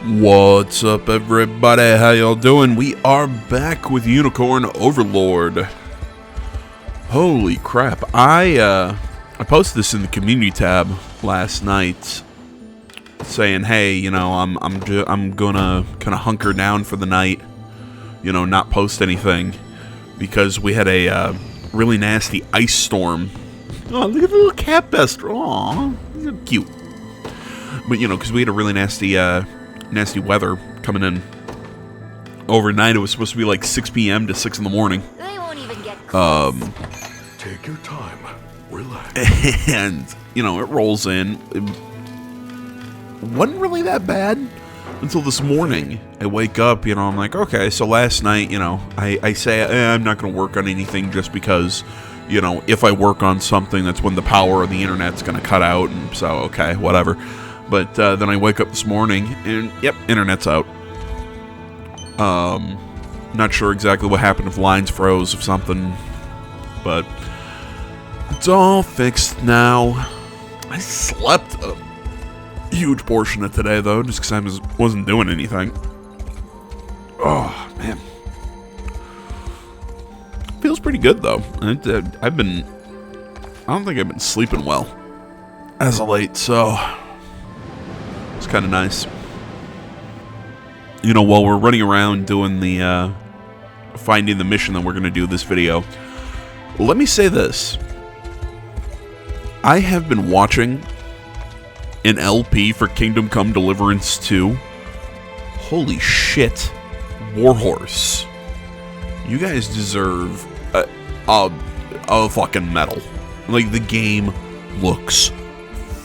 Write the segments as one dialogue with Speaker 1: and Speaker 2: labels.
Speaker 1: What's up, everybody? How y'all doing? We are back with Unicorn Overlord. Holy crap! I posted this in the community tab last night, saying, "Hey, you know, I'm gonna kind of hunker down for the night, you know, not post anything because we had a really nasty ice storm." Oh, look at the little cat bester! Aw, they're cute. But you know, because we had a really nasty weather coming in overnight. It was supposed to be like 6 p.m. to 6 in the morning.
Speaker 2: They won't even get close.
Speaker 3: Take your time, relax.
Speaker 1: And, you know, it rolls in. It wasn't really that bad until this morning. I wake up, you know, I'm like, okay, so last night, you know, I say I'm not going to work on anything just because, you know, if I work on something, that's when the power of the internet's going to cut out, and so, okay, whatever. But then I wake up this morning, and yep, internet's out. Not sure exactly what happened, if lines froze, if something, but it's all fixed now. I slept a huge portion of today, though, just because I wasn't doing anything. Oh, man. Feels pretty good, though. I don't think I've been sleeping well as of late, so it's kind of nice. You know, while we're running around doing the, finding the mission that we're going to do this video, let me say this. I have been watching an LP for Kingdom Come Deliverance 2. Holy shit. Warhorse. You guys deserve a fucking medal. Like, the game looks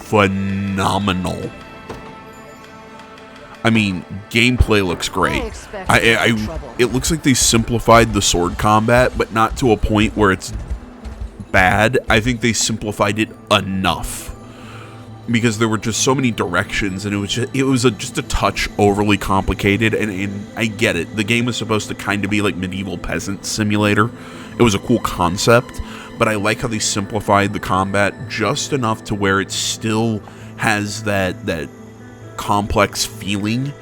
Speaker 1: phenomenal. I mean, gameplay looks great. It looks like they simplified the sword combat, but not to a point where it's bad. I think they simplified it enough because there were just so many directions, and it was just a touch overly complicated. And I get it. The game was supposed to kind of be like medieval peasant simulator. It was a cool concept, but I like how they simplified the combat just enough to where it still has that complex feeling,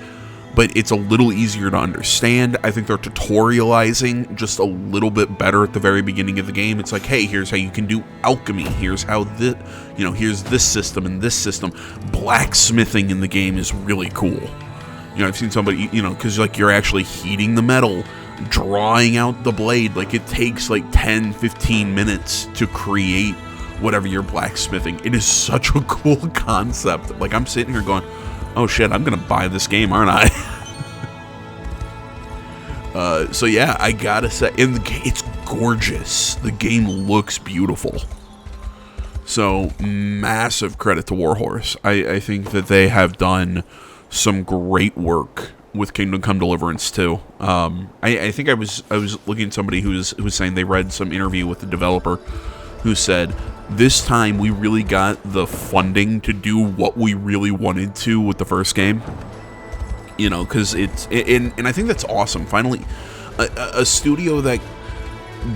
Speaker 1: but it's a little easier to understand. I think they're tutorializing just a little bit better at the very beginning of the game. It's like, hey, here's how you can do alchemy. Here's how this, you know, here's this system and this system. Blacksmithing in the game is really cool. You know, I've seen somebody, you know, because like you're actually heating the metal, drawing out the blade. Like it takes like 10-15 minutes to create whatever you're blacksmithing. It is such a cool concept. Like I'm sitting here going, oh shit, I'm gonna buy this game, aren't I? So yeah, I gotta say, it's gorgeous. The game looks beautiful. So massive credit to Warhorse. I think that they have done some great work with Kingdom Come Deliverance 2. I think I was looking at somebody who was saying they read some interview with the developer who said, this time we really got the funding to do what we really wanted to with the first game. You know, because and I think that's awesome. Finally, a studio that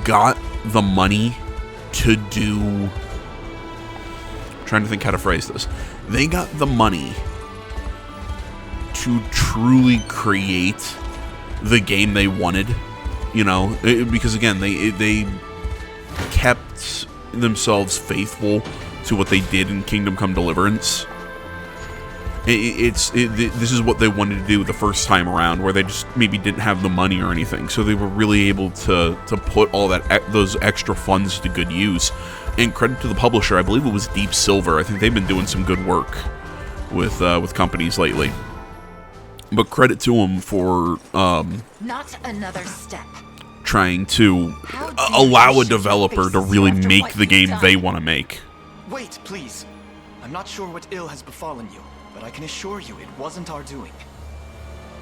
Speaker 1: got the money to do... I'm trying to think how to phrase this. They got the money to truly create the game they wanted. You know, because again, they kept themselves faithful to what they did in Kingdom Come Deliverance. This is what they wanted to do the first time around, where they just maybe didn't have the money or anything, so they were really able to put all those extra funds to good use. And credit to the publisher, I believe it was Deep Silver. I think they've been doing some good work with companies lately. But credit to them for
Speaker 2: Not another step.
Speaker 1: Trying to allow a developer to really make the game they want to make.
Speaker 4: Wait, please. I'm not sure what ill has befallen you, but I can assure you it wasn't our doing.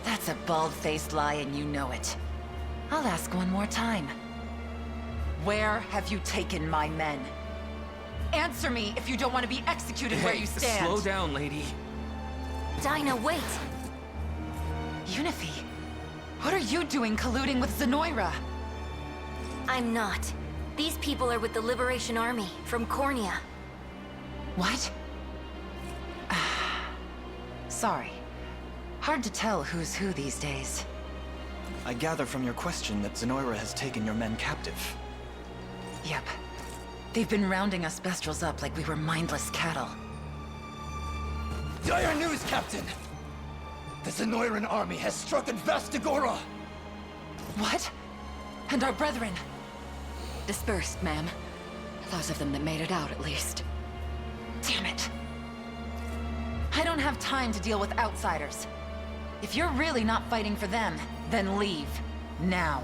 Speaker 2: That's a bald-faced lie and you know it. I'll ask one more time. Where have you taken my men? Answer me if you don't want to be executed where you stand.
Speaker 4: Slow down, lady.
Speaker 2: Dinah, wait! Unifi, what are you doing colluding with Zenoira?
Speaker 5: I'm not. These people are with the Liberation Army from Cornea.
Speaker 2: What? Sorry. Hard to tell who's who these days.
Speaker 4: I gather from your question that Zenoira has taken your men captive.
Speaker 2: Yep. They've been rounding us Bestrels up like we were mindless cattle.
Speaker 6: Dire news, Captain! The Zenoiran army has struck at Vastagora!
Speaker 2: What? And our brethren?
Speaker 7: Dispersed, ma'am. Those of them that made it out, at least.
Speaker 2: Damn it. I don't have time to deal with outsiders. If you're really not fighting for them, then leave. Now.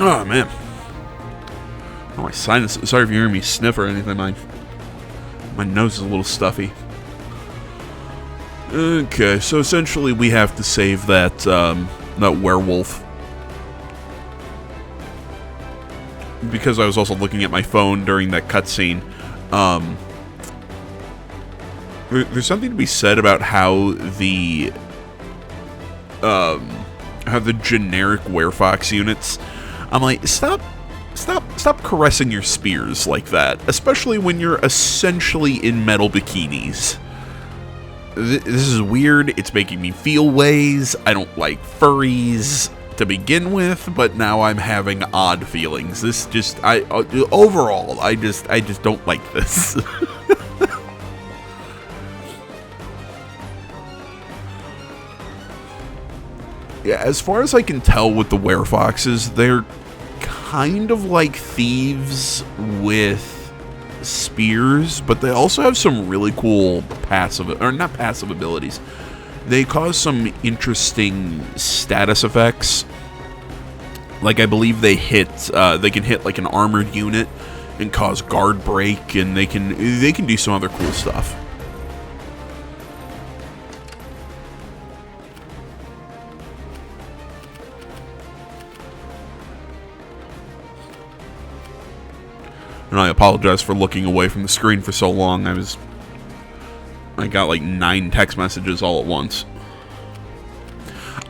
Speaker 1: Oh man. Oh, my sinus. Sorry if you hear me sniff or anything. My nose is a little stuffy. Okay, so essentially we have to save that that werewolf. Because I was also looking at my phone during that cutscene. There's something to be said about how the generic werefox units. I'm like, stop caressing your spears like that, especially when you're essentially in metal bikinis. This is weird. It's making me feel ways. I don't like furries to begin with, but now I'm having odd feelings. This just, overall, I just don't like this. Yeah, as far as I can tell with the werefoxes, they're kind of like thieves with spears, but they also have some really cool not passive abilities. They cause some interesting status effects. Like, I believe they can hit like an armored unit and cause guard break, and they can do some other cool stuff. And I apologize for looking away from the screen for so long. I got like 9 text messages all at once.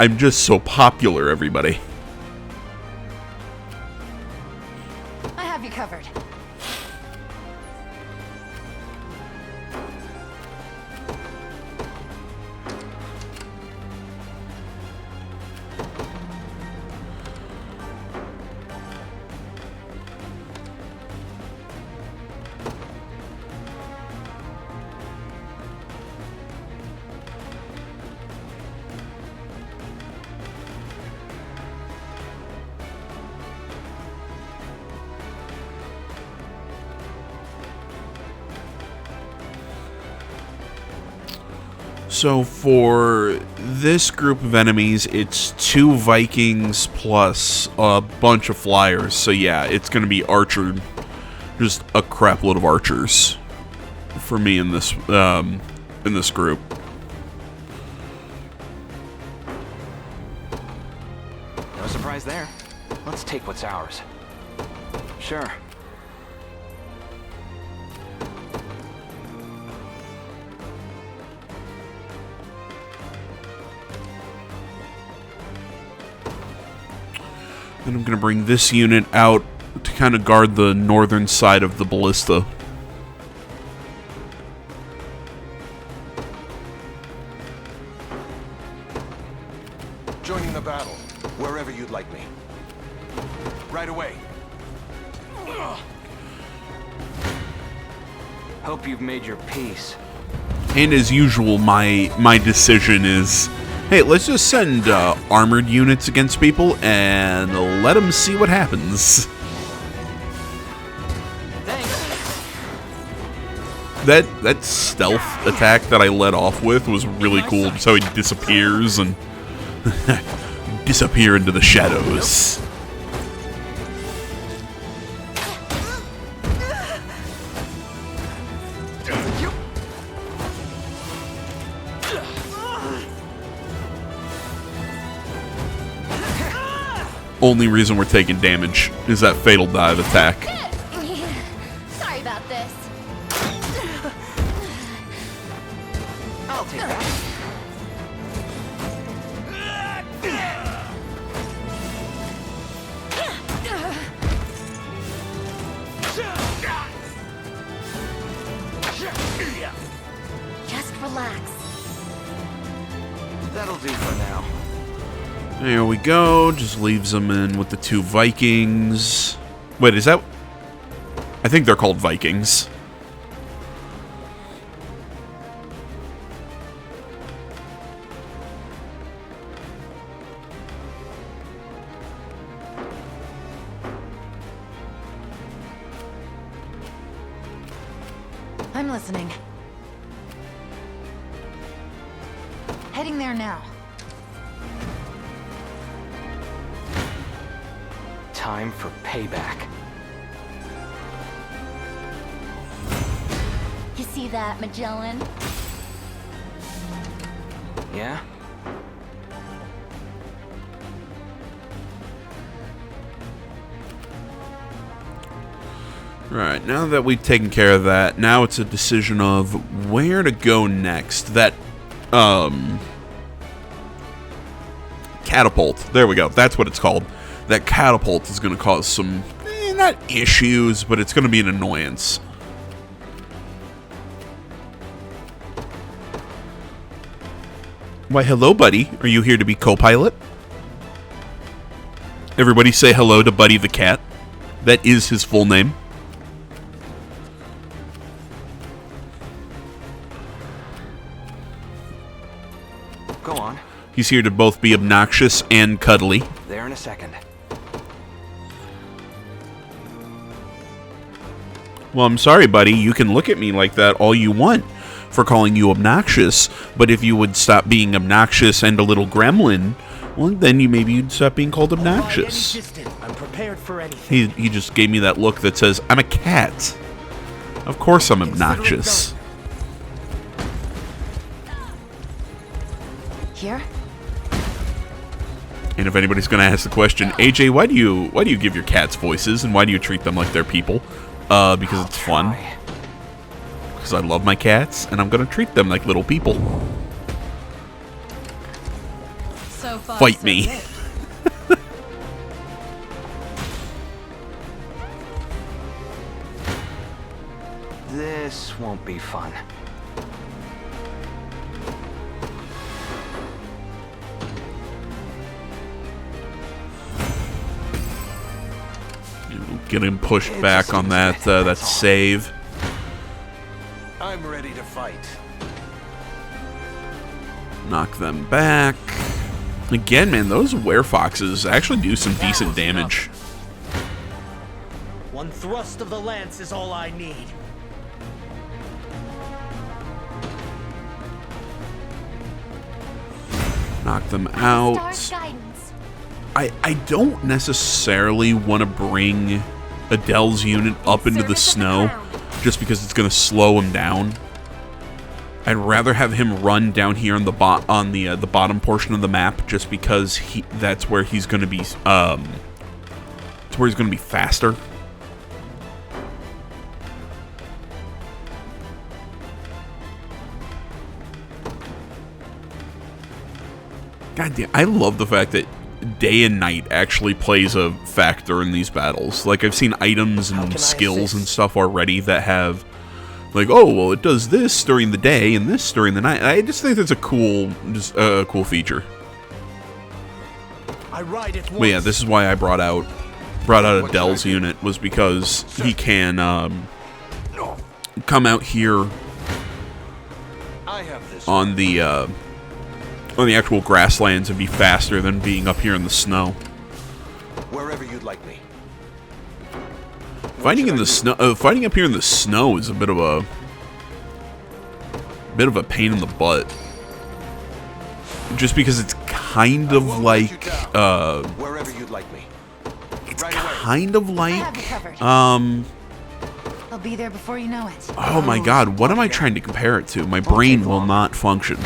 Speaker 1: I'm just so popular, everybody.
Speaker 2: I have you covered.
Speaker 1: So for this group of enemies, it's 2 Vikings plus a bunch of flyers. So yeah, it's going to be archer, just a crap load of archers for me in this group.
Speaker 8: No surprise there. Let's take what's ours. Sure.
Speaker 1: And I'm going to bring this unit out to kind of guard the northern side of the ballista.
Speaker 3: Joining the battle, wherever you'd like me. Right away.
Speaker 8: Hope you've made your peace.
Speaker 1: And as usual, my decision is, hey, let's just send armored units against people and let them see what happens. That stealth attack that I led off with was really cool. Just how he disappears and disappear into the shadows. Only reason we're taking damage is that fatal dive attack.
Speaker 5: Sorry about this.
Speaker 8: I'll take that.
Speaker 5: Just relax.
Speaker 8: That'll do for now.
Speaker 1: There we go. Just leaves them in with the 2 Vikings. Wait, is that... I think they're called Vikings.
Speaker 2: I'm listening. Heading there now.
Speaker 8: Time for payback.
Speaker 5: You see that, Magellan?
Speaker 8: Yeah?
Speaker 1: Right, now that we've taken care of that, now it's a decision of where to go next. That, catapult. There we go. That's what it's called. That catapult is going to cause some, not issues, but it's going to be an annoyance. Why, hello, Buddy. Are you here to be co-pilot? Everybody say hello to Buddy the cat. That is his full name.
Speaker 8: Go on.
Speaker 1: He's here to both be obnoxious and cuddly.
Speaker 8: There in a second.
Speaker 1: Well, I'm sorry, buddy. You can look at me like that all you want for calling you obnoxious, but if you would stop being obnoxious and a little gremlin, well, then maybe you'd stop being called obnoxious.
Speaker 6: I'm prepared for anything.
Speaker 1: He just gave me that look that says, I'm a cat. Of course I'm obnoxious.
Speaker 2: Here?
Speaker 1: And if anybody's going to ask the question, AJ, why do you give your cats voices and why do you treat them like they're people? Because it's fun. Because I love my cats and I'm going to treat them like little people.
Speaker 2: So far,
Speaker 1: Fight
Speaker 2: so
Speaker 1: me.
Speaker 2: good.
Speaker 8: This won't be fun.
Speaker 1: Get him pushed back on that that save.
Speaker 3: I'm ready to fight.
Speaker 1: Knock them back. Again, man, those werefoxes actually do some decent damage.
Speaker 6: One thrust of the lance is all I need.
Speaker 1: Knock them out.
Speaker 5: Star guidance.
Speaker 1: I don't necessarily want to bring Adele's unit up into the snow just because it's going to slow him down. I'd rather have him run down here on the bottom portion of the map just because that's where he's going to be it's where he's going to be faster. God damn, I love the fact that day and night actually plays a factor in these battles. Like, I've seen items and skills and stuff already that have, like, oh, well, it does this during the day and this during the night. I just think that's a cool, cool feature.
Speaker 6: I ride it once.
Speaker 1: But yeah, this is why I brought out Adele's unit, was because he can come out here
Speaker 3: I have this.
Speaker 1: on the actual grasslands and be faster than being up here in the snow.
Speaker 3: Wherever you'd like me.
Speaker 1: Fighting in the snow, fighting up here in the snow is a bit of a pain in the butt. Just because it's kind of like,
Speaker 3: Wherever you'd like me.
Speaker 1: it's
Speaker 3: Right away.
Speaker 1: kind of
Speaker 2: I have you
Speaker 1: like,
Speaker 2: covered. I'll be there before you know it.
Speaker 1: oh my god, what am I trying to compare it to? My brain will not function.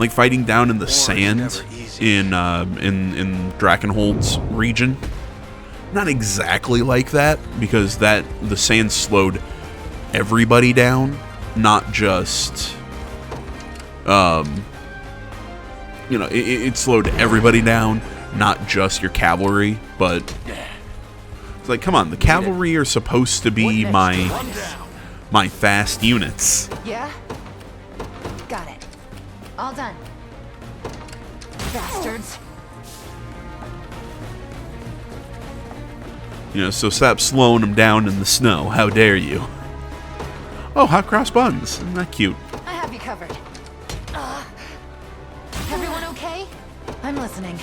Speaker 1: like fighting down in the sand in Drakenhold's region. Not exactly like that, because the sand slowed everybody down, not just it slowed everybody down, not just your cavalry. But it's like, come on, the cavalry are supposed to be my fast units.
Speaker 2: Yeah? Got it. All done. Bastards.
Speaker 1: So stop slowing them down in the snow. How dare you? Oh, hot cross buns. Isn't that cute?
Speaker 2: I have you covered. Everyone okay? I'm listening.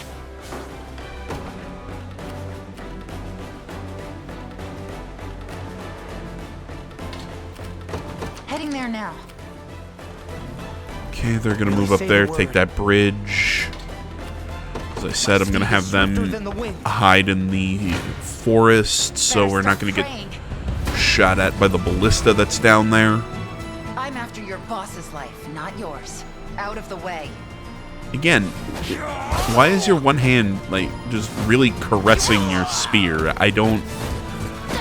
Speaker 2: Heading there now.
Speaker 1: Okay, they're gonna move up there, take that bridge. As I said, I'm gonna have them hide in the forest, so we're not gonna get shot at by the ballista that's down there.
Speaker 2: I'm after your boss's life, not yours. Out of the way.
Speaker 1: Again, why is your one hand, like, just really caressing your spear? I don't...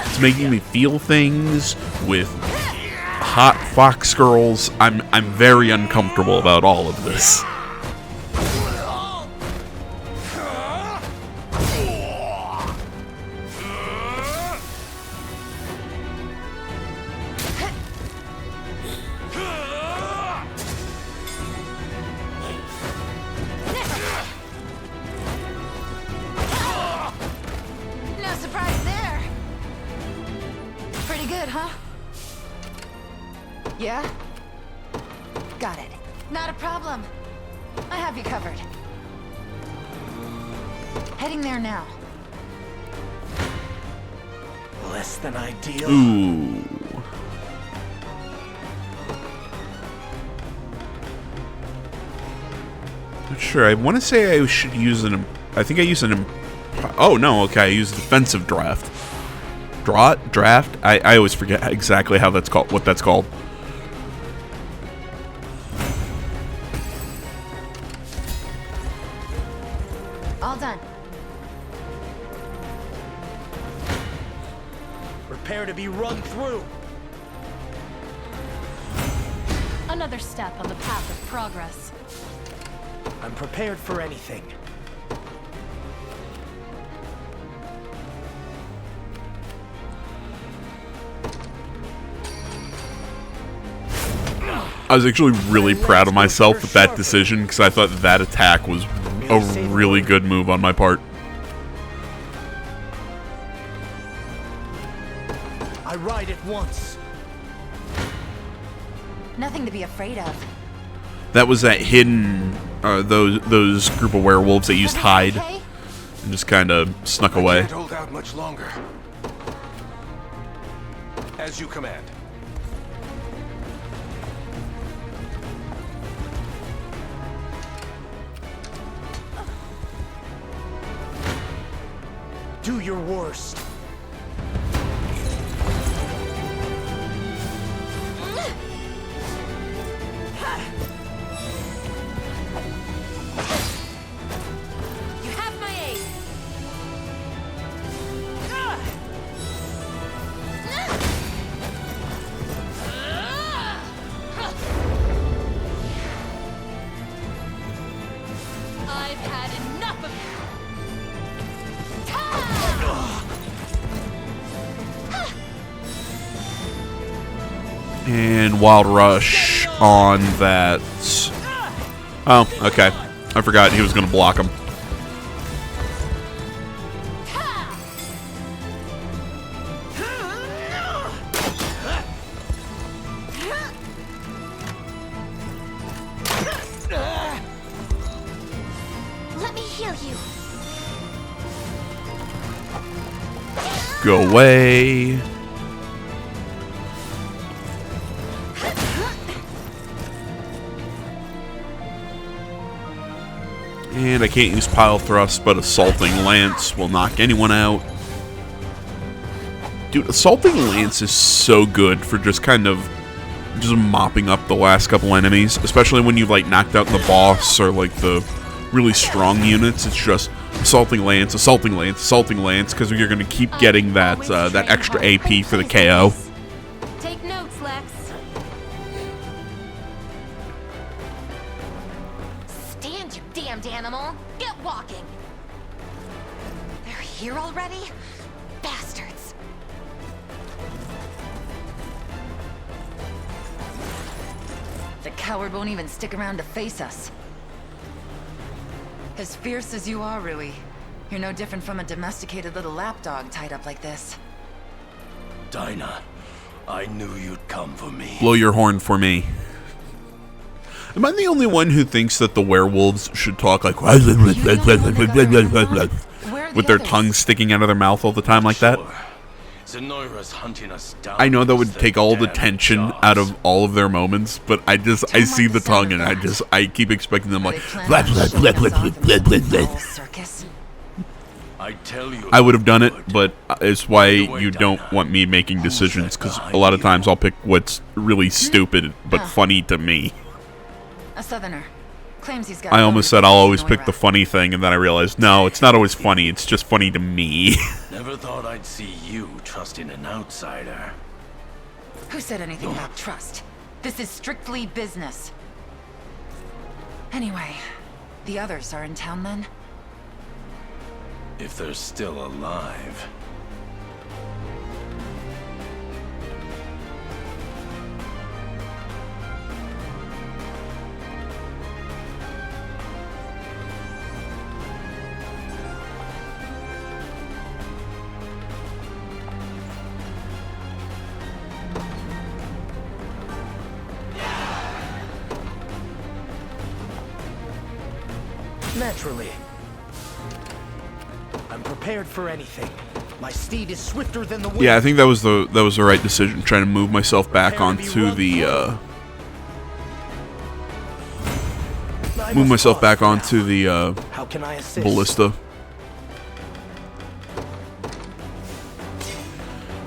Speaker 1: It's making me feel things with hot fox girls. I'm very uncomfortable about all of this.
Speaker 2: No surprise there. Pretty good, huh? Yeah? Got it. Not a problem. I have you covered. Heading there now.
Speaker 6: Less than ideal.
Speaker 1: Ooh. Not sure. I want to say I should use an... I think I used an... Oh, no. Okay, I used defensive draft. Draft? I always forget exactly how that's called. What that's called.
Speaker 2: All done.
Speaker 6: Prepare to be run through.
Speaker 9: Another step on the path of progress.
Speaker 6: I'm prepared for anything.
Speaker 1: I was actually really proud of myself with that decision, because I thought that attack was a really good move on my part.
Speaker 6: I ride it once.
Speaker 2: Nothing to be afraid of.
Speaker 1: That was that hidden, those group of werewolves that used hide
Speaker 2: Okay?
Speaker 1: and just kind of snuck away.
Speaker 3: Can't hold out much longer. As you command.
Speaker 6: Do your worst.
Speaker 9: You have my aid. I've had enough of you.
Speaker 1: And Wild Rush on that. Oh, okay. I forgot he was going to block him.
Speaker 5: Let me heal you.
Speaker 1: Go away. And I can't use pile thrust, but assaulting lance will knock anyone out. Dude, assaulting lance is so good for just kind of just mopping up the last couple enemies, especially when you've like knocked out the boss or like the really strong units. It's just assaulting lance, assaulting lance, assaulting lance, because you're going to keep getting that that extra AP for the KO.
Speaker 5: Take notes, Lex. Stand, you damned animal. Get walking. They're here already? Bastards.
Speaker 2: The coward won't even stick around to face us. As fierce as you are, Rui, you're no different from a domesticated little lapdog tied up like this.
Speaker 6: Dinah, I knew you'd come for me.
Speaker 1: Blow your horn for me. Am I the only one who thinks that the werewolves should talk like with their tongues sticking out of their mouth all the time like that?
Speaker 6: Zenoira's hunting us down.
Speaker 1: I know that would take all the tension out of all of their moments, but I see the tongue and I keep expecting them like
Speaker 6: I tell you,
Speaker 1: I would have done it, but it's why you don't want me making decisions, because a lot of times I'll pick what's really stupid but funny to me.
Speaker 2: A southerner claims he's got.
Speaker 1: I almost said I'll always pick the funny thing, and then I realized no, it's not always funny. It's just funny to me.
Speaker 6: Never thought I'd see you trusting an outsider.
Speaker 2: Who said anything about trust? This is strictly business. Anyway, the others are in town then?
Speaker 6: If they're still alive.
Speaker 10: Naturally. I'm prepared for anything. My steed is swifter than the wind.
Speaker 1: Yeah, I think that was the right decision, trying to move myself back onto the
Speaker 10: How can I assist?
Speaker 1: ballista.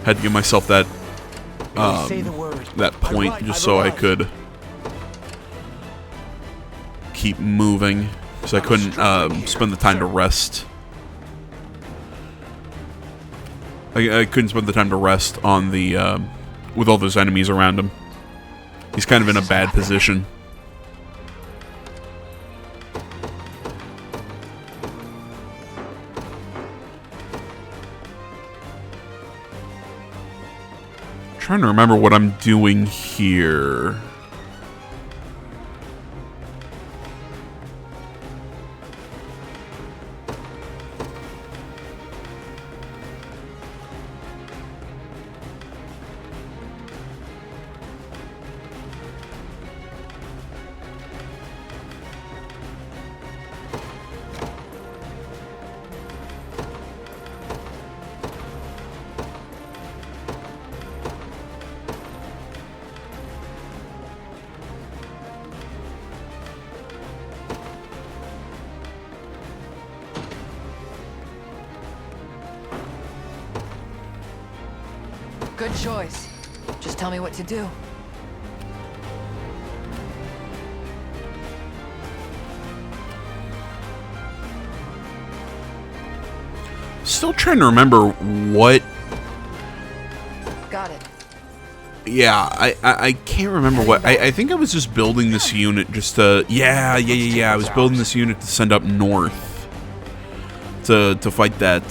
Speaker 1: Had to give myself that that point just so I could keep moving, because I couldn't spend the time to rest. I couldn't spend the time to rest on the with all those enemies around him. He's kind of in a bad position. Trying to remember what I'm doing here.
Speaker 2: Good choice. Just tell me what to do.
Speaker 1: Still trying to remember what.
Speaker 2: Got it.
Speaker 1: Yeah, I can't remember what. I think I was just building this unit just to. Yeah. I was building this unit to send up north to fight that.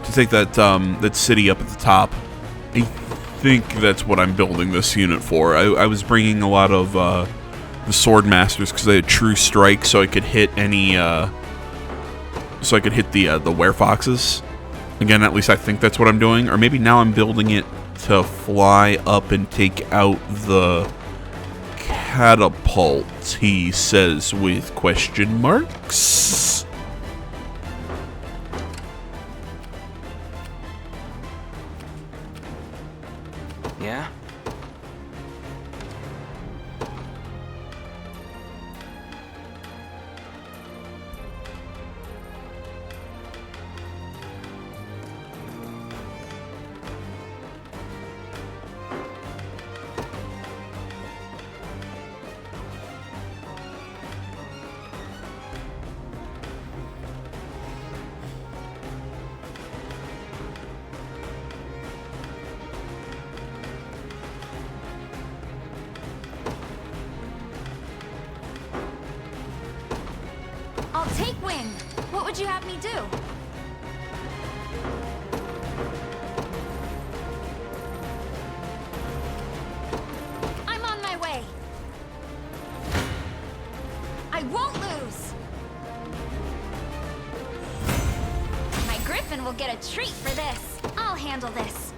Speaker 1: To take that that city up at the top. I think that's what I'm building this unit for. I was bringing a lot of the sword masters because they had true strike, so I could hit any. So I could hit the werefoxes. Again, at least I think that's what I'm doing. Or maybe now I'm building it to fly up and take out the catapult, he says with question marks.
Speaker 8: Yeah?
Speaker 5: Take wing. What would you have me do? I'm on my way. I won't lose. My griffin will get a treat for this. I'll handle this.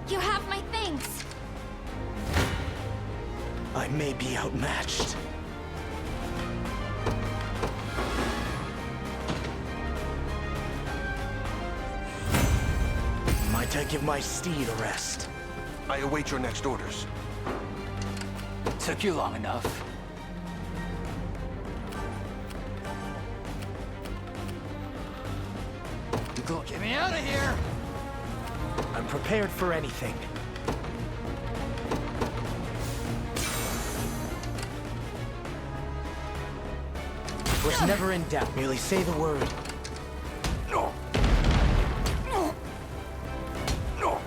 Speaker 5: You have my things.
Speaker 10: I may be outmatched. Might I give my steed a rest?
Speaker 3: I await your next orders.
Speaker 6: Took you long enough. Get me out of here!
Speaker 10: I'm prepared for anything. Was never in doubt. Merely say the word.
Speaker 3: No. No.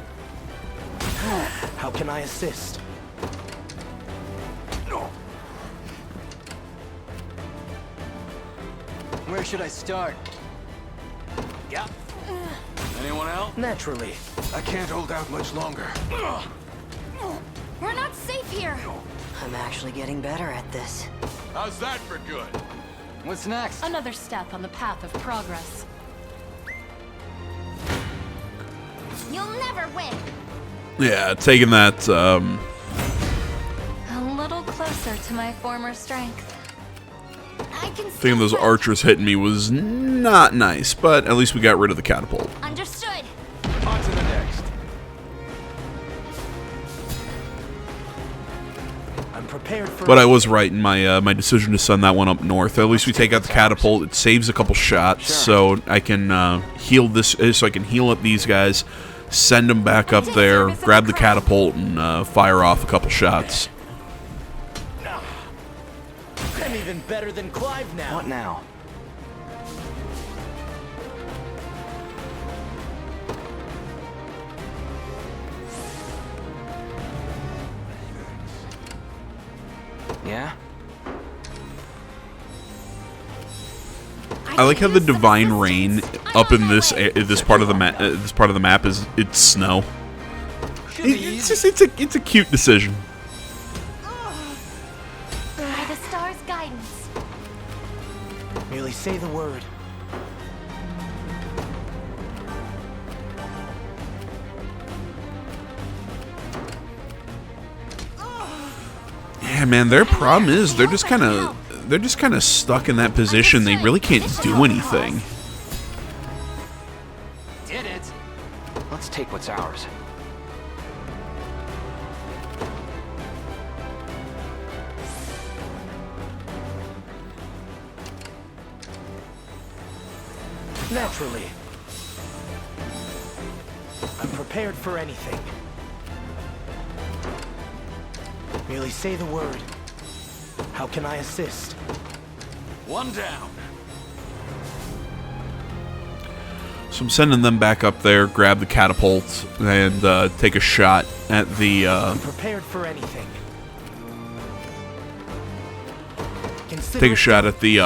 Speaker 10: How can I assist?
Speaker 3: No.
Speaker 6: Where should I start? Yeah. Anyone else?
Speaker 10: Naturally.
Speaker 3: I can't hold out much longer.
Speaker 5: We're not safe here.
Speaker 7: I'm actually getting better at this.
Speaker 3: How's that for good?
Speaker 6: What's next?
Speaker 9: Another step on the path of progress.
Speaker 5: You'll never win.
Speaker 1: Yeah, taking that,
Speaker 5: A little closer to my former strength. I can
Speaker 1: thinking those archers hitting me was not nice, but at least we got rid of the catapult.
Speaker 5: Understood.
Speaker 3: On to the next.
Speaker 10: I'm prepared for.
Speaker 1: But I was right in my my decision to send that one up north. At least we take out the catapult. It saves a couple shots, so I can heal this. So I can heal up these guys, send them back up there, grab the catapult, and fire off a couple shots.
Speaker 10: I'm even better than Clive now.
Speaker 8: What now? Yeah?
Speaker 1: I like how the divine rain up in this part of the map is it's snow. It's a cute decision.
Speaker 5: By the star's guidance.
Speaker 10: Merely say the word.
Speaker 1: Yeah, man, their problem is they're just kind of stuck in that position. They really can't do anything.
Speaker 6: Did it.
Speaker 8: Let's take what's ours.
Speaker 10: Naturally. I'm prepared for anything. Merely say the word. How can I assist?
Speaker 3: One down.
Speaker 1: So I'm sending them back up there, grab the catapult, and take a shot at the.
Speaker 10: I'm prepared for anything.
Speaker 1: Take a shot at the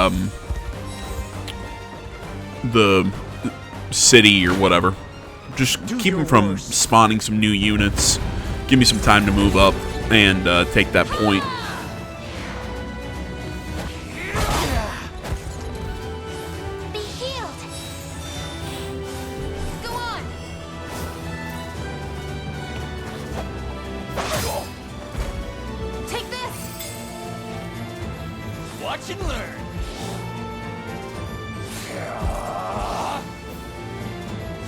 Speaker 1: city or whatever. Just keep them from spawning some new units. Give me some time to move up and take that point.
Speaker 5: Be healed. Go on. Take this.
Speaker 6: Watch and learn.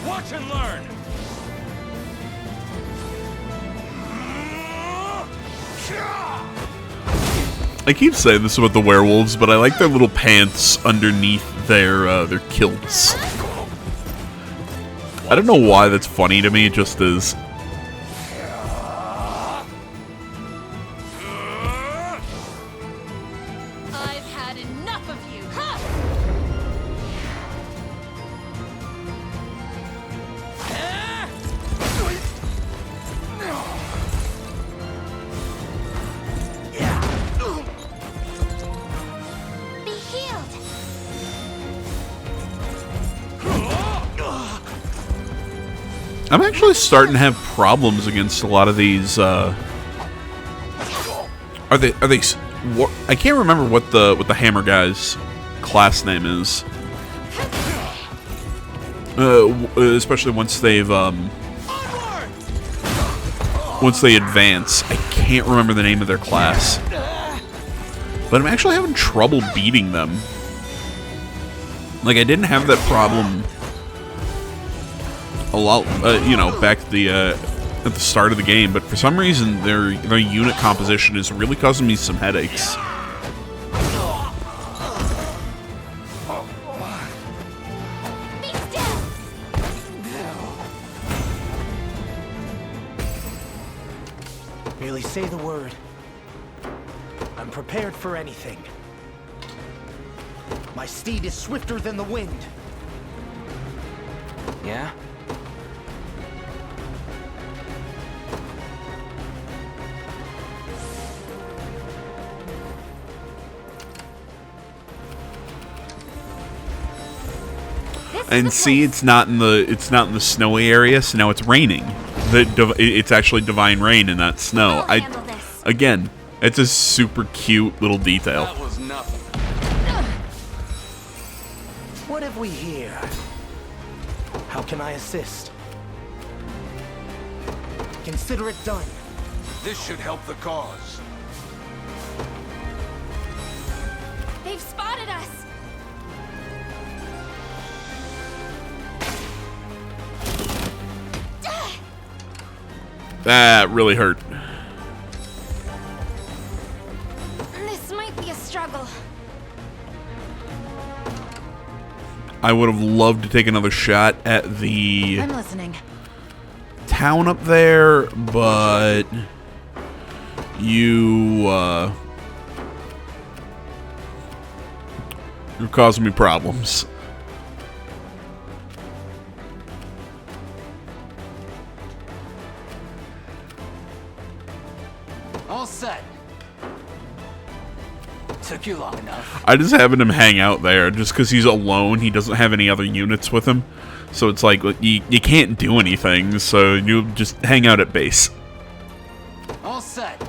Speaker 3: Watch and learn.
Speaker 1: I keep saying this about the werewolves, but I like their little pants underneath their kilts. I don't know why that's funny to me, it just is.
Speaker 9: I've had enough of you. Ha!
Speaker 1: I'm actually starting to have problems against a lot of these. Are they? I can't remember what the hammer guy's class name is. Especially once they advance. I can't remember the name of their class. But I'm actually having trouble beating them. Like, I didn't have that problem a lot, back at the start of the game, but for some reason their unit composition is really causing me some headaches.
Speaker 10: Merely say the word. I'm prepared for anything. My steed is swifter than the wind.
Speaker 8: Yeah?
Speaker 1: And see, it's not in the snowy area, so now it's raining. It's actually divine rain in that snow. Again, it's a super cute little detail.
Speaker 3: That was nothing.
Speaker 10: What have we here? How can I assist? Consider it done.
Speaker 3: This should help the cause.
Speaker 5: They've spotted us.
Speaker 1: That really hurt.
Speaker 5: This might be a struggle.
Speaker 1: I would have loved to take another shot at the
Speaker 2: I'm listening.
Speaker 1: town up there, but you're causing me problems.
Speaker 6: All set. Took you long enough.
Speaker 1: I just having him hang out there just because he's alone. He doesn't have any other units with him. So it's like, you can't do anything, so you just hang out at base.
Speaker 6: All set.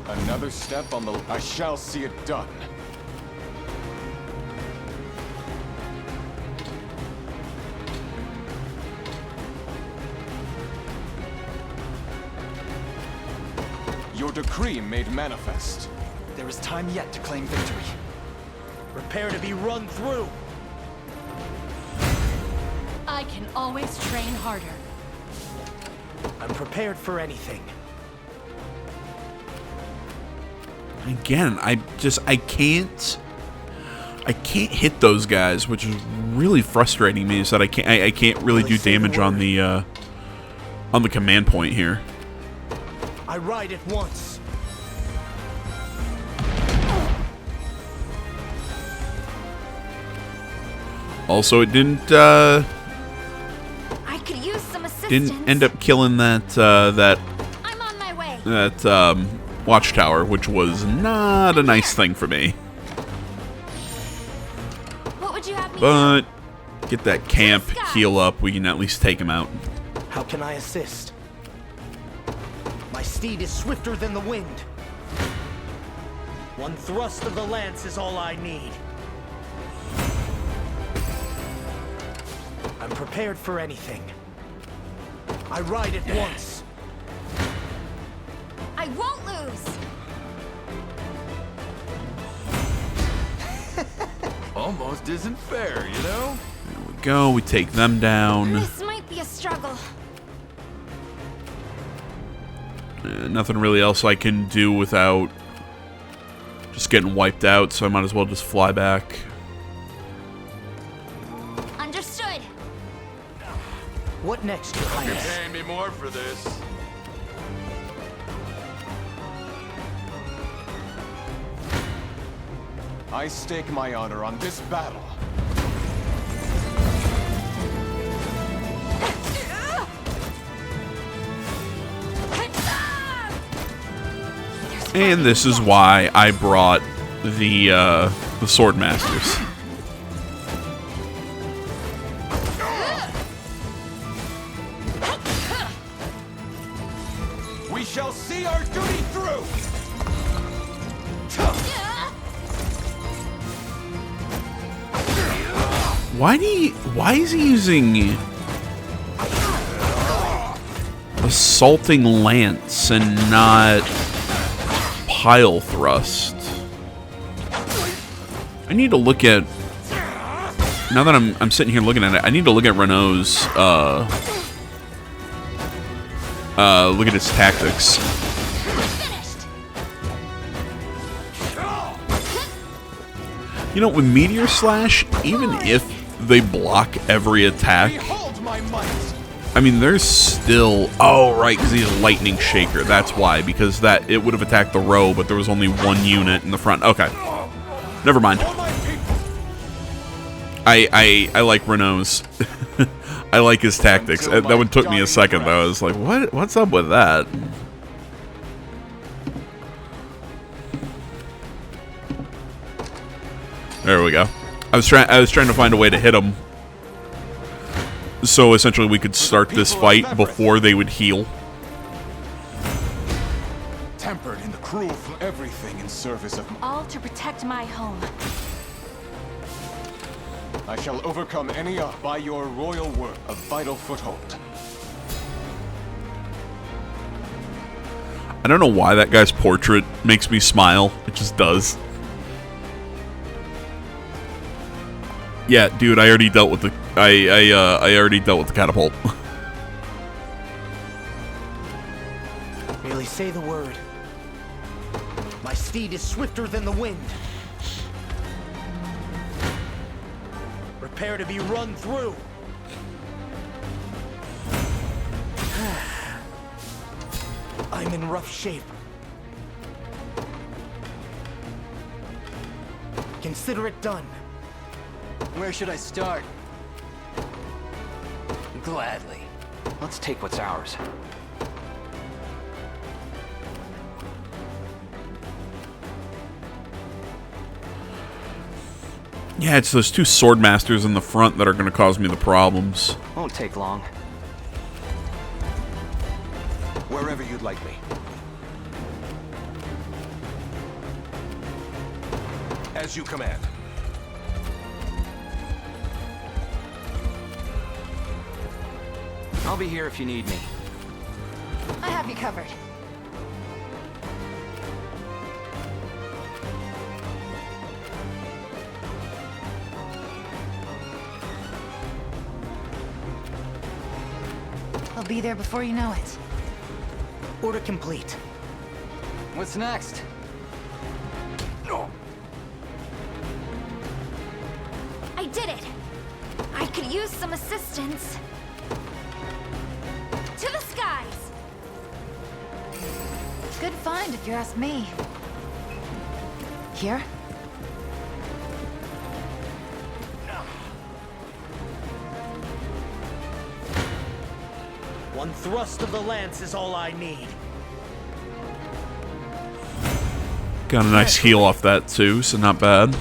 Speaker 3: Another step on the... I shall see it done. Your decree made manifest.
Speaker 4: There is time yet to claim victory.
Speaker 10: Prepare to be run through.
Speaker 9: I can always train harder.
Speaker 10: I'm prepared for anything.
Speaker 1: Again, I can't hit those guys, which is really frustrating me. Is that I can't really do damage on the command point here.
Speaker 10: I ride it once.
Speaker 1: Also, it didn't
Speaker 5: I could use some assistance.
Speaker 1: didn't end up killing that
Speaker 5: I'm on my way.
Speaker 1: watchtower, which was not a nice thing for me.
Speaker 5: What would you have me
Speaker 1: But get that camp, heal up, we can at least take him out.
Speaker 10: How can I assist? My steed is swifter than the wind. One thrust of the lance is all I need. I'm prepared for anything. I ride it once.
Speaker 5: I won't lose.
Speaker 3: Almost isn't fair, you know?
Speaker 1: There we go, we take them down.
Speaker 5: This might be a struggle.
Speaker 1: Nothing really else I can do without just getting wiped out, so I might as well just fly back.
Speaker 5: Understood.
Speaker 10: What next, Your Highness?
Speaker 3: Paying me more for this. I stake my honor on this battle.
Speaker 1: And this is why I brought the Sword Masters.
Speaker 3: We shall see our duty through!
Speaker 1: Why is he using Assaulting Lance and not Pile Thrust? I need to look at, now that I'm sitting here looking at it, I need to look at Renault's look at his tactics. You know, with Meteor Slash, even if they block every attack, I mean, there's still... Oh, right, because he has Lightning Shaker. That's why, because that it would have attacked the row, but there was only one unit in the front. Okay. Never mind. I like Renault's. I like his tactics. That one took me a second, though. I was like, what's up with that? There we go. I was trying to find a way to hit him, so essentially we could start this fight before they would heal.
Speaker 3: Tempered and cruel for everything in service of...
Speaker 9: All to protect my home.
Speaker 3: I shall overcome any by your royal word, a vital foothold.
Speaker 1: I don't know why that guy's portrait makes me smile. It just does. Yeah, dude, I already dealt with the I already dealt with the catapult.
Speaker 10: Merely say the word. My steed is swifter than the wind. Prepare to be run through. I'm in rough shape. Consider it done.
Speaker 4: Where should I start?
Speaker 8: Gladly. Let's take what's ours.
Speaker 1: Yeah, it's those two Sword Masters in the front that are going to cause me the problems.
Speaker 8: Won't take long.
Speaker 3: Wherever you'd like me. As you command.
Speaker 8: I'll be here if you need me.
Speaker 2: I have you covered. I'll be there before you know it.
Speaker 10: Order complete.
Speaker 4: What's next?
Speaker 5: I did it! I could use some assistance. To the skies!
Speaker 2: Good find, if you ask me. Here?
Speaker 10: One thrust of the lance is all I need.
Speaker 1: Got a nice heal off that too, so not bad.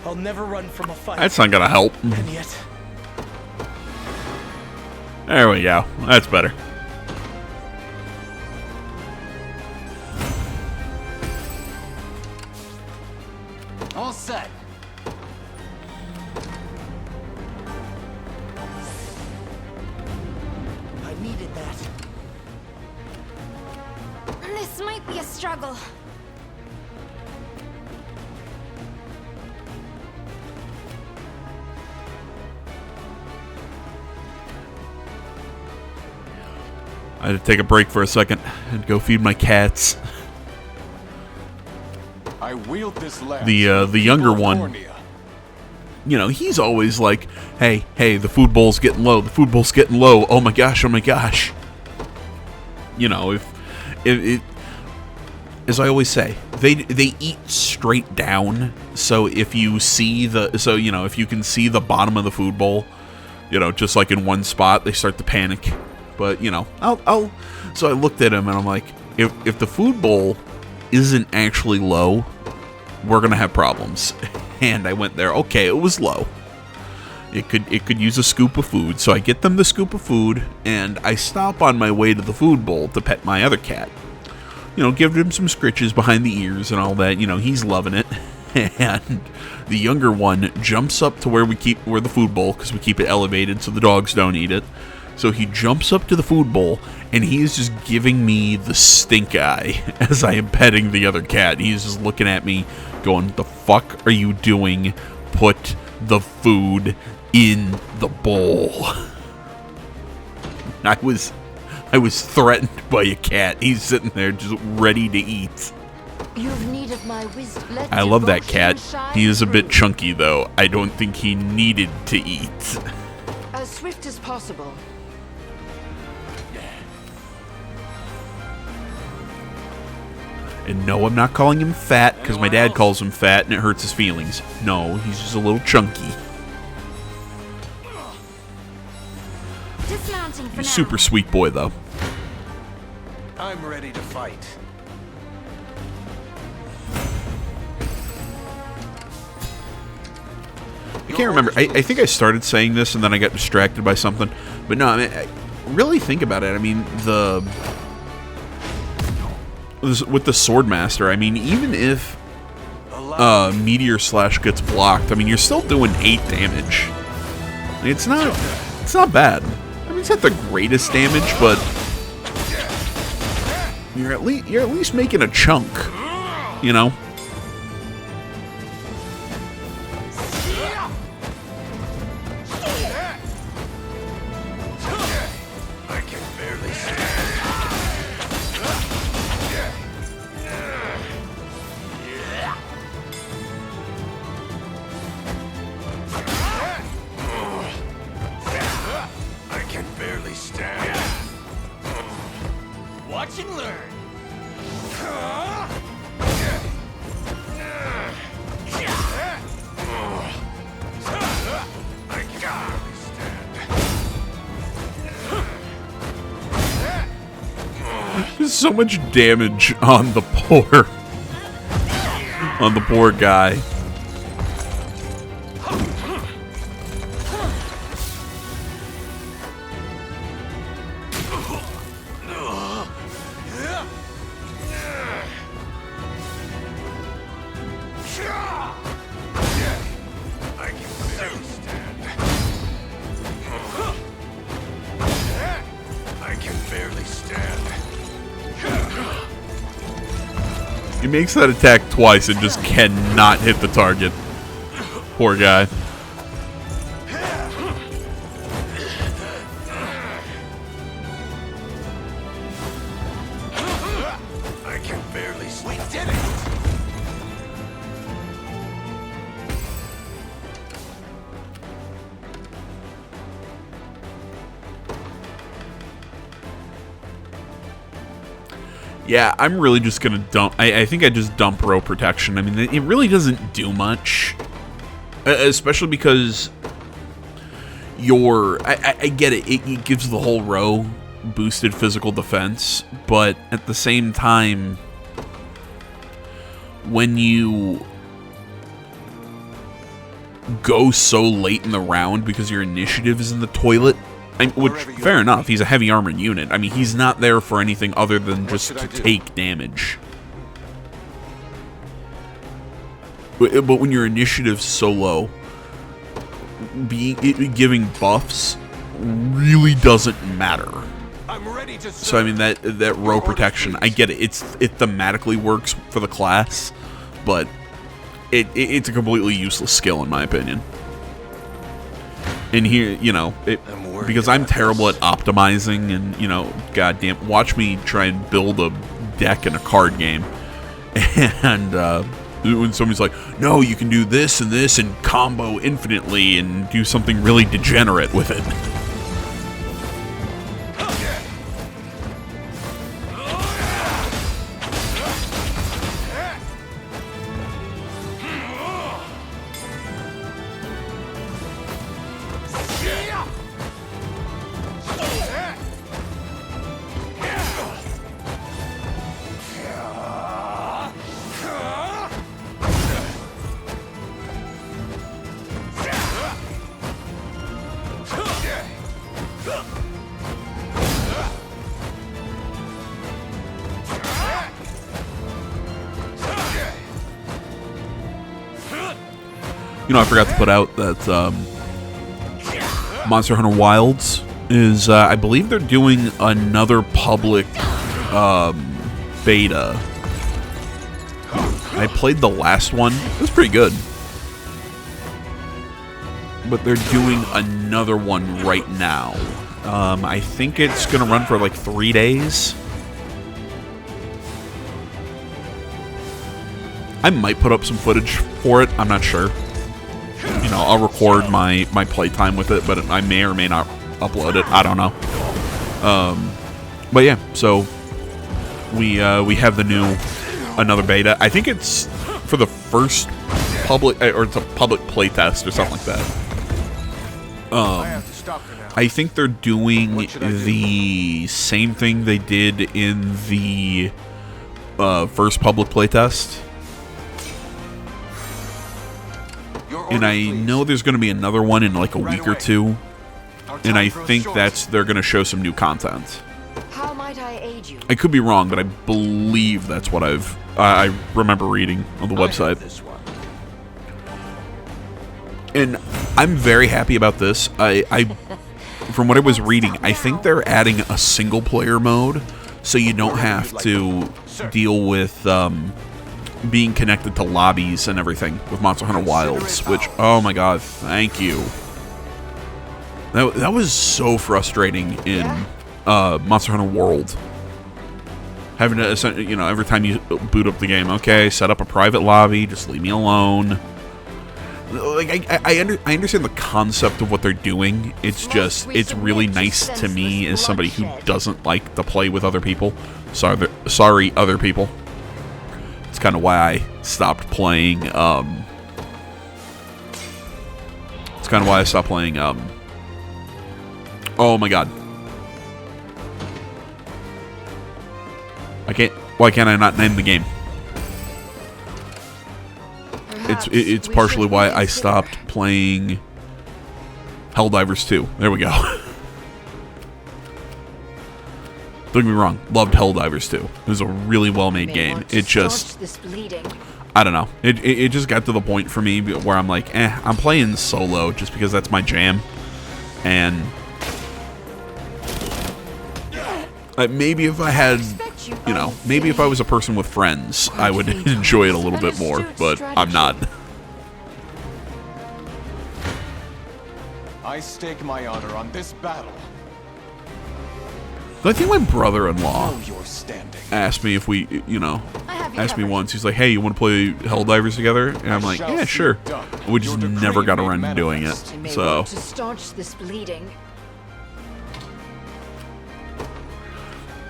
Speaker 10: I'll never run from a fight.
Speaker 1: That's not gonna help.
Speaker 10: And yet,
Speaker 1: There we go. That's better.
Speaker 4: All set.
Speaker 10: I needed that.
Speaker 5: This might be a struggle.
Speaker 1: I had to take a break for a second and go feed my cats.
Speaker 3: I wield this lance.
Speaker 1: The younger one, you know, he's always like, hey, the food bowl's getting low. The food bowl's getting low. Oh my gosh, oh my gosh. You know, if as I always say, they eat straight down. So if you see you know, if you can see the bottom of the food bowl, you know, just like in one spot, they start to panic. but you know, I'll. So I looked at him and I'm like, if the food bowl isn't actually low, we're gonna have problems. And I went there. Okay, it was low. It could use a scoop of food. So I get them the scoop of food, and I stop on my way to the food bowl to pet my other cat. You know, give him some scritches behind the ears and all that. You know, he's loving it. And the younger one jumps up to where the food bowl, because we keep it elevated so the dogs don't eat it. So he jumps up to the food bowl, and he is just giving me the stink eye as I am petting the other cat. He's just looking at me going, "The fuck are you doing? Put the food in the bowl." I was threatened by a cat. He's sitting there just ready to eat.
Speaker 11: You've need of my wisdom.
Speaker 1: I love that cat. He is a bit chunky, though. I don't think he needed to eat.
Speaker 11: As swift as possible.
Speaker 1: And no, I'm not calling him fat, because my dad calls him fat and it hurts his feelings. No, he's just a little chunky.
Speaker 5: Dismounting for
Speaker 1: He's a
Speaker 5: now.
Speaker 1: super sweet boy, though.
Speaker 6: I'm ready to fight.
Speaker 1: I can't remember. I think I started saying this and then I got distracted by something. But no, I mean, really think about it. I mean, with the Swordmaster, I mean, even if Meteor Slash gets blocked, I mean, you're still doing 8 damage. It's not bad. I mean, it's not the greatest damage, but you're at least making a chunk, you know?
Speaker 6: Watch and learn.
Speaker 1: There's so much damage on the poor guy. He makes that attack twice and just cannot hit the target. Poor guy.
Speaker 6: I can barely. We did it!
Speaker 1: Yeah, I'm really just gonna dump. I think I just dump row protection. I mean, it really doesn't do much, especially because I get it. It gives the whole row boosted physical defense, but at the same time, when you go so late in the round because your initiative is in the toilet. Which, fair enough, he's a heavy armored unit. I mean, he's not there for anything other than just to take damage. But when your initiative's so low, giving buffs really doesn't matter. So I mean, that row protection, I get it. It thematically works for the class, but it's a completely useless skill in my opinion. And here, you know, because I'm terrible at optimizing, and, you know, goddamn, watch me try and build a deck in a card game. And when somebody's like, no, you can do this and combo infinitely and do something really degenerate with it. You know, I forgot to put out that Monster Hunter Wilds is, I believe they're doing another public beta. I played the last one. It was pretty good. But they're doing another one right now. I think it's going to run for like 3 days. I might put up some footage for it. I'm not sure. You know, I'll record my playtime with it, but I may or may not upload it. I don't know. But yeah, so we have the new another beta. I think it's for the first public, or it's a public playtest or something like that. I think they're doing the same thing they did in the first public playtest. And I know there's going to be another one in like a week or two. And I think they're going to show some new content.
Speaker 11: How might I aid you?
Speaker 1: I could be wrong, but I believe that's what I remember reading on the website. And I'm very happy about this. From what I was reading, I think they're adding a single player mode, so you don't have to deal with being connected to lobbies and everything with Monster Hunter Wilds. Which, oh my god, thank you. That was so frustrating in Monster Hunter World. Having to, you know, every time you boot up the game, okay, set up a private lobby, just leave me alone. Like, I understand the concept of what they're doing. It's just, it's really nice to me as somebody who doesn't like to play with other people. Sorry, other people. It's kind of why I stopped playing, it's kind of why I stopped playing, oh my god. Why can't I not name the game? It's partially why I stopped playing Helldivers 2. There we go. Don't get me wrong, loved Helldivers 2. It was a really well-made game. It just, I don't know. It just got to the point for me where I'm like, I'm playing solo just because that's my jam. And maybe if I had, you know, maybe if I was a person with friends, I would enjoy it a little bit more, but I'm not.
Speaker 3: I stake my honor on this battle.
Speaker 1: I think my brother-in-law asked me if we, you know, asked me once. He's like, hey, you want to play Helldivers together? And I'm like, yeah, sure. We just never got around to doing it. So.
Speaker 11: To staunch this bleeding.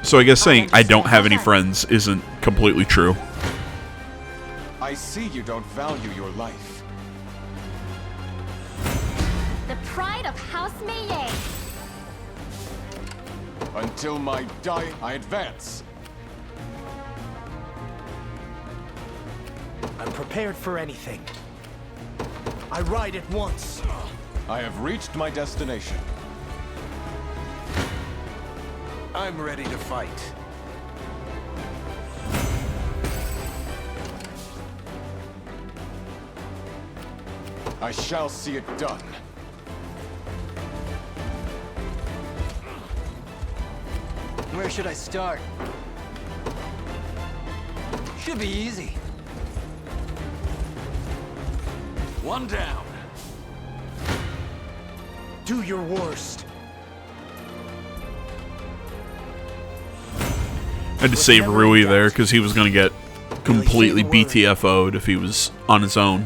Speaker 1: So I guess saying I don't have any friends isn't completely true.
Speaker 3: I see you don't value your life.
Speaker 9: The pride of House Meiyei.
Speaker 3: Until my die, I advance.
Speaker 10: I'm prepared for anything. I ride at once.
Speaker 3: I have reached my destination.
Speaker 6: I'm ready to fight.
Speaker 3: I shall see it done.
Speaker 6: Where should I start? Should be easy. One down.
Speaker 10: Do your worst.
Speaker 1: I had to save Rui there because he was going to get completely BTFO'd if he was on his own.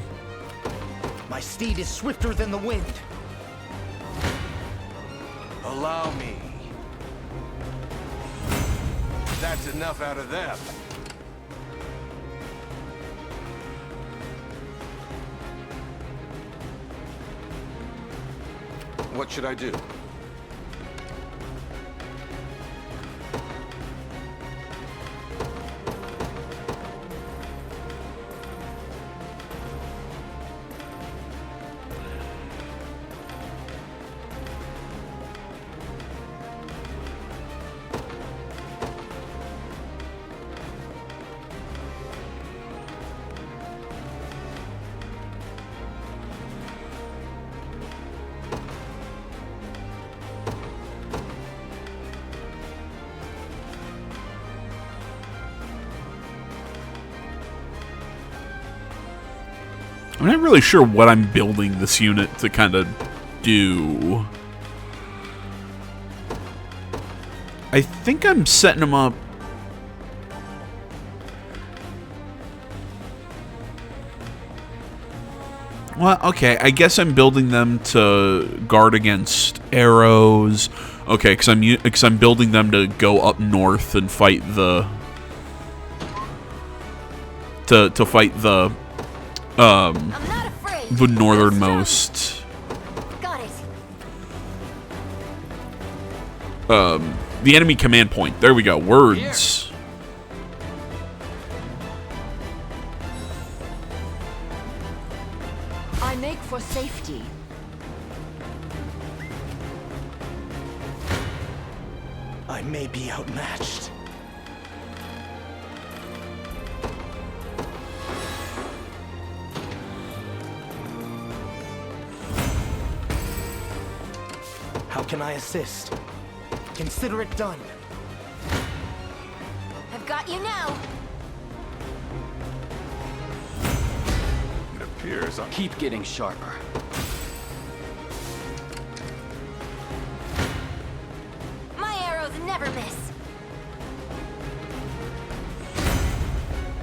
Speaker 10: My steed is swifter than the wind.
Speaker 6: Allow me. That's enough out of them. What should I do?
Speaker 1: I'm not really sure what I'm building this unit to kind of do. I think I'm setting them up. Well, okay, I guess I'm building them to guard against arrows. Okay, because I'm building them to go up north and fight the to fight the northernmost.
Speaker 5: Got it.
Speaker 1: The enemy command point. There we go. Words.
Speaker 11: I make for safety.
Speaker 10: I may be outmatched. How can I assist? Consider it done.
Speaker 5: I've got you now.
Speaker 3: It appears on.
Speaker 8: Keep getting sharper.
Speaker 5: My arrows never miss.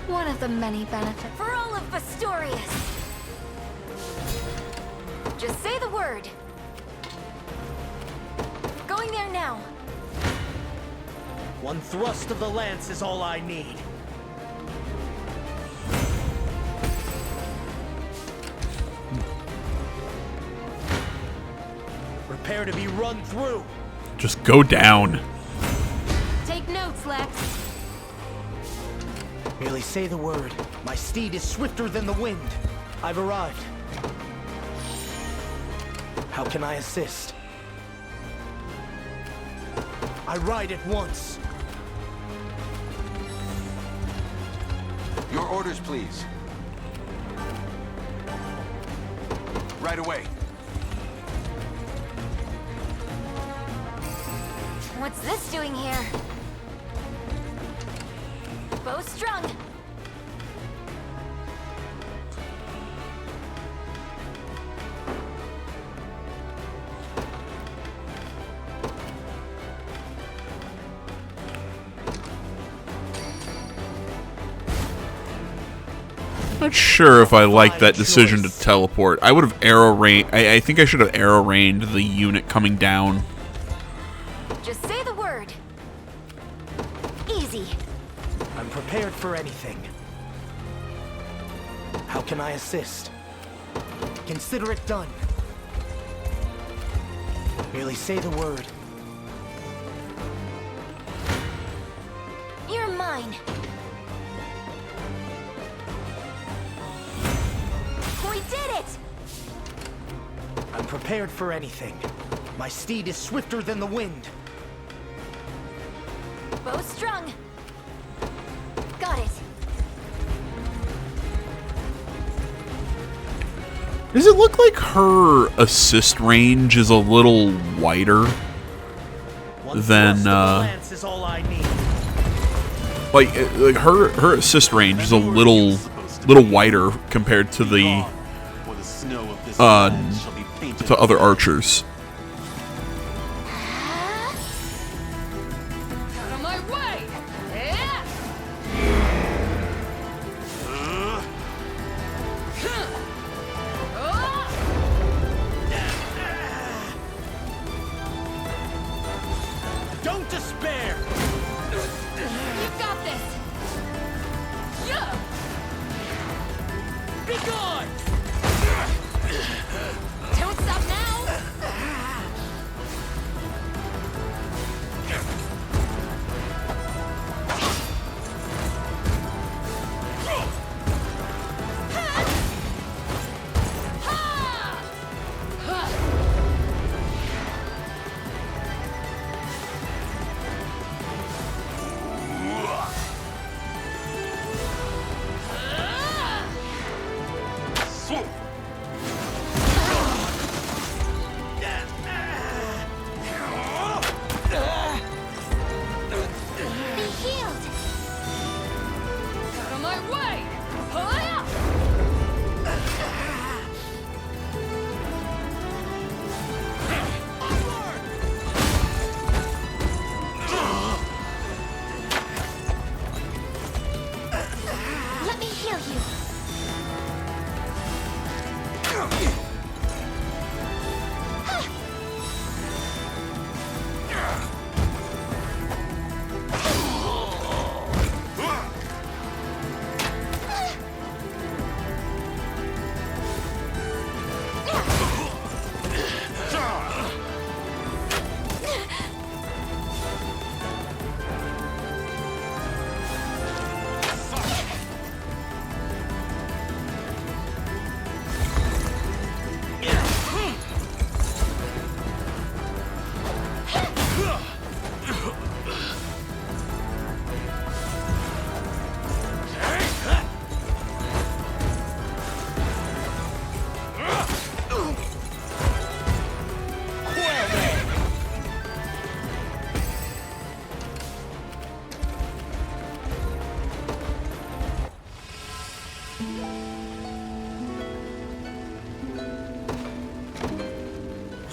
Speaker 9: One of the many benefits.
Speaker 5: For all of Festorius. Just say the word. Going there now.
Speaker 10: One thrust of the lance is all I need. Prepare to be run through.
Speaker 1: Just go down.
Speaker 5: Take notes, Lex.
Speaker 10: Merely say the word. My steed is swifter than the wind. I've arrived. How can I assist? I ride at once.
Speaker 3: Your orders, please. Right away.
Speaker 5: What's this doing here? Bow strung.
Speaker 1: Not sure if I like that decision to teleport. I would have arrow rained. I think I should have arrow rained the unit coming down.
Speaker 5: Just say the word. Easy.
Speaker 10: I'm prepared for anything. How can I assist? Consider it done. Merely say the word.
Speaker 5: You're mine. We did it!
Speaker 10: I'm prepared for anything. My steed is swifter than the wind.
Speaker 5: Bow strung. Got it.
Speaker 1: Does it look like her assist range is a little wider than
Speaker 10: lance is all I need.
Speaker 1: like her assist range is a little wider compared to the to other archers.
Speaker 9: Out of my way!
Speaker 10: Don't despair!
Speaker 9: You got this! Yeah!
Speaker 10: Be gone!
Speaker 5: Don't stop now!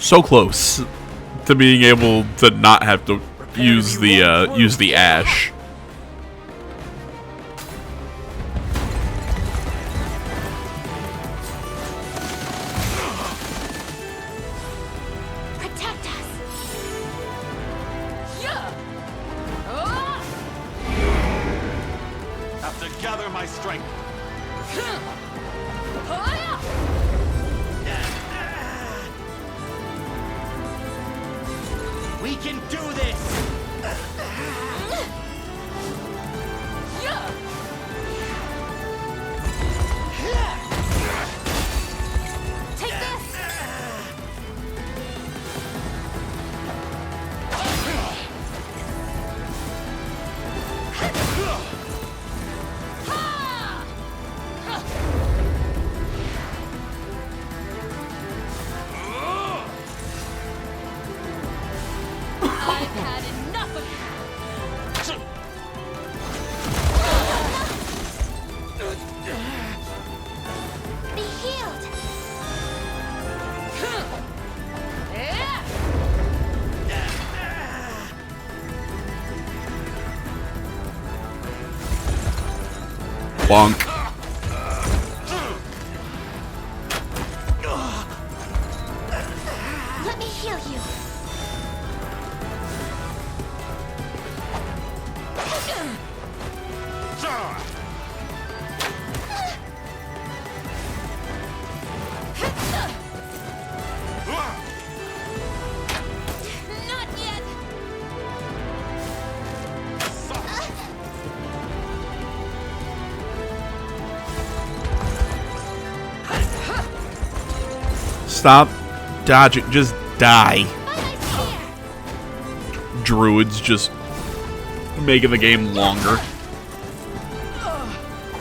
Speaker 1: So close to being able to not have to use the ash.
Speaker 5: Protect us.
Speaker 3: Have to gather my strength.
Speaker 10: We can do this!
Speaker 5: Take this!
Speaker 9: I've had enough of you.
Speaker 5: Be healed!
Speaker 1: Bonk.
Speaker 5: Let me heal you. Not yet.
Speaker 1: Stop dodging. Just die.
Speaker 5: Bye-bye's here.
Speaker 1: Druids just making the game longer.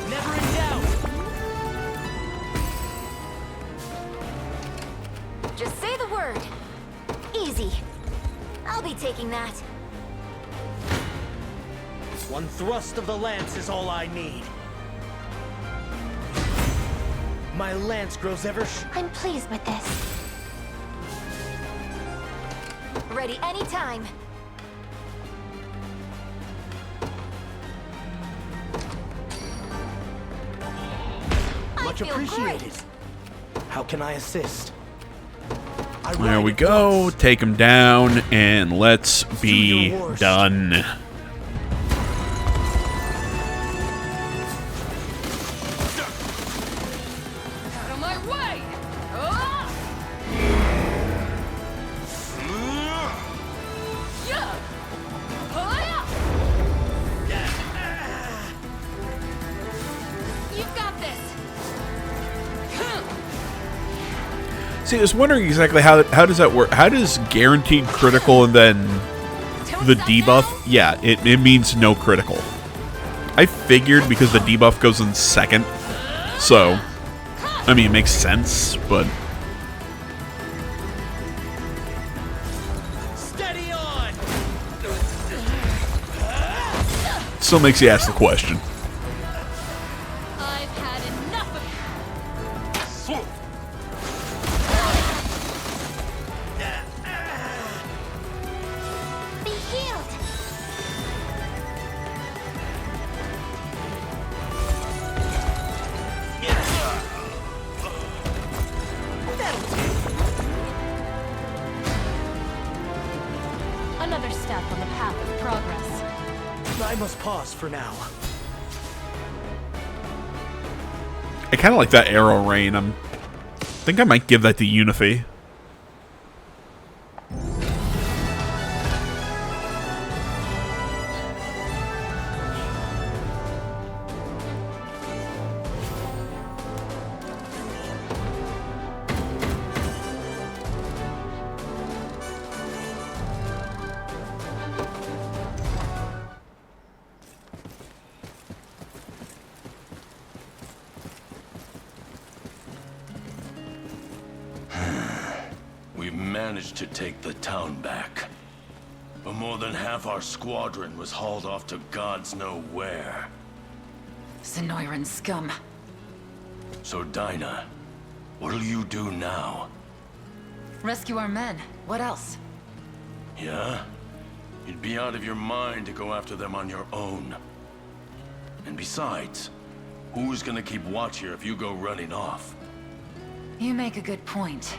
Speaker 10: Never in doubt!
Speaker 5: Just say the word. Easy. I'll be taking that.
Speaker 10: One thrust of the lance is all I need. My lance grows ever
Speaker 5: I'm pleased with this. Ready anytime.
Speaker 10: much
Speaker 5: feel
Speaker 10: appreciated.
Speaker 5: great.
Speaker 10: How can I assist?
Speaker 1: There we go. Take him down, and let's be done.
Speaker 9: Out of my way! Ah! Yeah! Hi-ya! You've got this!
Speaker 1: See, I was wondering exactly how does that work? How does guaranteed critical and then the debuff? Yeah, it means no critical. I figured because the debuff goes in second. So, I mean, it makes sense, but...
Speaker 10: Steady on.
Speaker 1: Still makes you ask the question.
Speaker 9: I've had enough of
Speaker 5: Be healed.
Speaker 9: another step on the path of progress.
Speaker 10: I must pause for now.
Speaker 1: I kind of like that arrow rain. I think I might give that to Unify.
Speaker 12: We've managed to take the town back. But more than half our squadron was hauled off to gods know where.
Speaker 2: Sonoran scum.
Speaker 12: So Dinah, what'll you do now?
Speaker 2: Rescue our men. What else?
Speaker 12: Yeah? You'd be out of your mind to go after them on your own. And besides, who's gonna keep watch here if you go running off?
Speaker 2: You make a good point.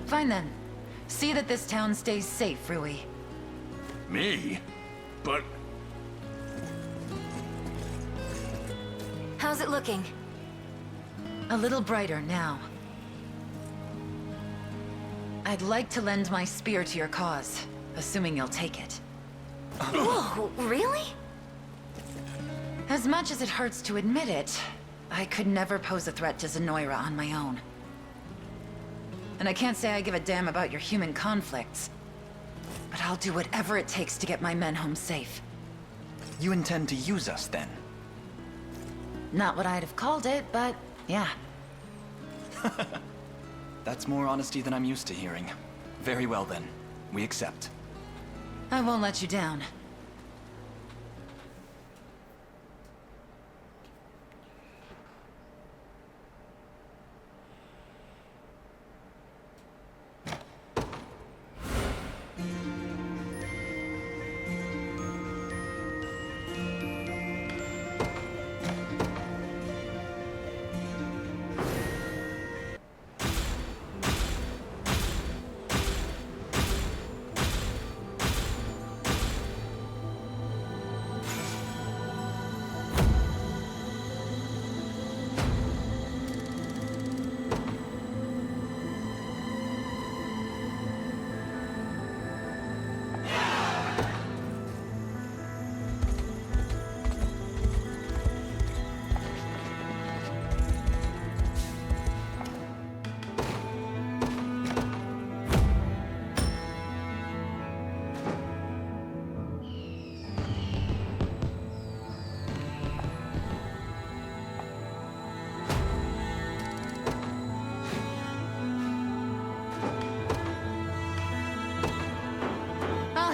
Speaker 2: Fine then. See that this town stays safe, Rui.
Speaker 12: Me? But...
Speaker 5: How's it looking?
Speaker 2: A little brighter now. I'd like to lend my spear to your cause, assuming you'll take it.
Speaker 5: Whoa, really?
Speaker 2: As much as it hurts to admit it, I could never pose a threat to Zenoira on my own. And I can't say I give a damn about your human conflicts. But I'll do whatever it takes to get my men home safe.
Speaker 4: You intend to use us, then?
Speaker 2: Not what I'd have called it, but yeah.
Speaker 4: That's more honesty than I'm used to hearing. Very well, then. We accept.
Speaker 2: I won't let you down.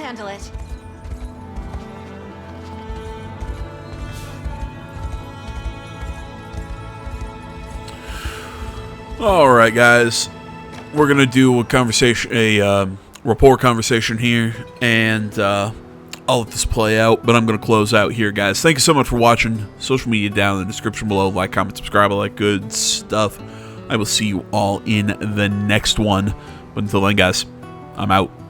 Speaker 2: Handle it.
Speaker 1: All right, guys, we're gonna do a rapport conversation here, and I'll let this play out. But I'm gonna close out here, guys. Thank you so much for watching. Social media down in the description below. Like, comment, subscribe, all that good stuff. I will see you all in the next one. But until then, guys, I'm out.